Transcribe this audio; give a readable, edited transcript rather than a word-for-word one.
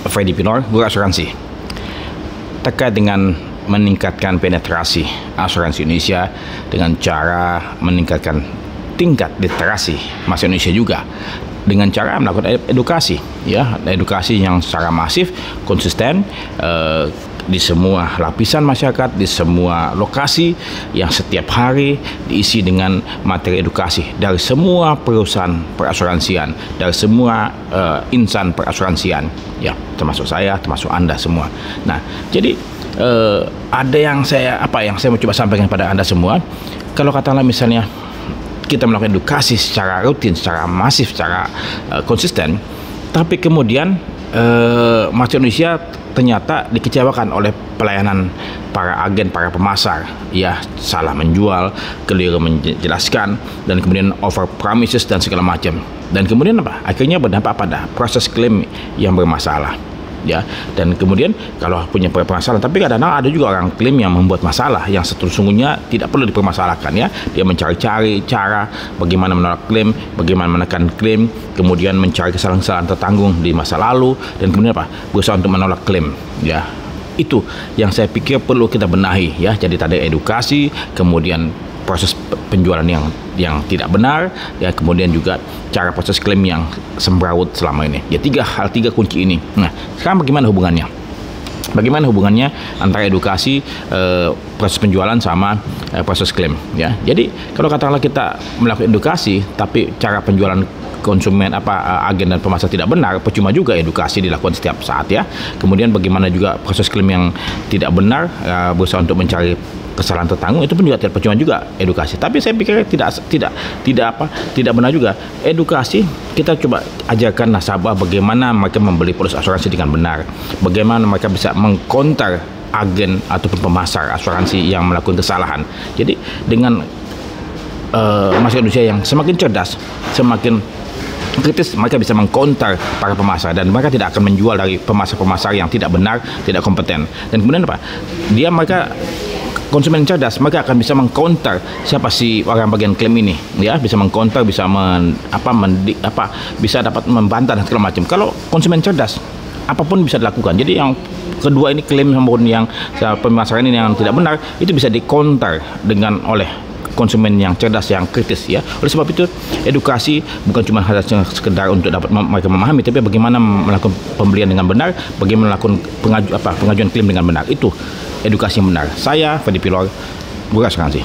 Freddy Pinor, Guru Asuransi. Terkait dengan meningkatkan penetrasi asuransi Indonesia dengan cara meningkatkan tingkat literasi masyarakat Indonesia juga dengan cara melakukan edukasi, ya, edukasi yang secara masif, konsisten, di semua lapisan masyarakat, di semua lokasi yang setiap hari diisi dengan materi edukasi dari semua perusahaan perasuransian, dari semua insan perasuransian, ya, termasuk saya, termasuk Anda semua. Nah, jadi ada yang saya mau coba sampaikan kepada Anda semua. Kalau katakanlah misalnya kita melakukan edukasi secara rutin, secara masif, secara konsisten, tapi kemudian masyarakat Indonesia ternyata dikecewakan oleh pelayanan para agen, para pemasar, ya, salah menjual, keliru menjelaskan, dan kemudian over promises dan segala macam. Dan kemudian apa? Akhirnya berdampak pada proses klaim yang bermasalah, ya. Dan kemudian kalau punya permasalahan, tapi kadang-kadang ada juga orang klaim yang membuat masalah yang sesungguhnya tidak perlu dipermasalahkan, ya. Dia mencari-cari cara bagaimana menolak klaim, bagaimana menekan klaim, kemudian mencari kesalahan-kesalahan tertanggung di masa lalu, dan kemudian apa? Berusaha untuk menolak klaim, ya. Itu yang saya pikir perlu kita benahi, ya. Jadi tadi edukasi, kemudian proses penjualan yang tidak benar, ya, kemudian juga cara proses klaim yang semrawut selama ini. Ya, tiga kunci ini. Nah, sekarang bagaimana hubungannya? Bagaimana hubungannya antara edukasi, proses penjualan sama proses klaim, ya? Jadi kalau katakanlah kita melakukan edukasi tapi cara penjualan konsumen agen dan pemasar tidak benar, percuma juga edukasi dilakukan setiap saat, ya. Kemudian bagaimana juga proses klaim yang tidak benar, berusaha untuk mencari kesalahan tertanggung, itu pun juga tidak percuma juga edukasi. Tapi saya pikir tidak benar juga edukasi. Kita coba ajarkan nasabah bagaimana mereka membeli polis asuransi dengan benar, bagaimana mereka bisa mengcounter agen ataupun pemasar asuransi yang melakukan kesalahan. Jadi dengan masyarakat Indonesia yang semakin cerdas, semakin kritis, mereka bisa mengcounter para pemasar, dan mereka tidak akan menjual dari pemasar-pemasar yang tidak benar, tidak kompeten. Dan kemudian apa? Mereka konsumen cerdas, mereka akan bisa mengcounter siapa si orang bagian klaim ini, ya, bisa mengcounter, bisa bisa dapat membantah dan segala macam. Kalau konsumen cerdas, apapun bisa dilakukan. Jadi yang kedua ini, klaim maupun yang pemasaran ini yang tidak benar, itu bisa di-counter oleh konsumen yang cerdas, yang kritis, ya. Oleh sebab itu edukasi bukan cuma hanya sekedar untuk dapat mereka memahami, tapi bagaimana melakukan pembelian dengan benar, bagaimana melakukan pengajuan klaim dengan benar. Itu edukasi yang benar. Saya Freddy Pinor, Guru Asuransi.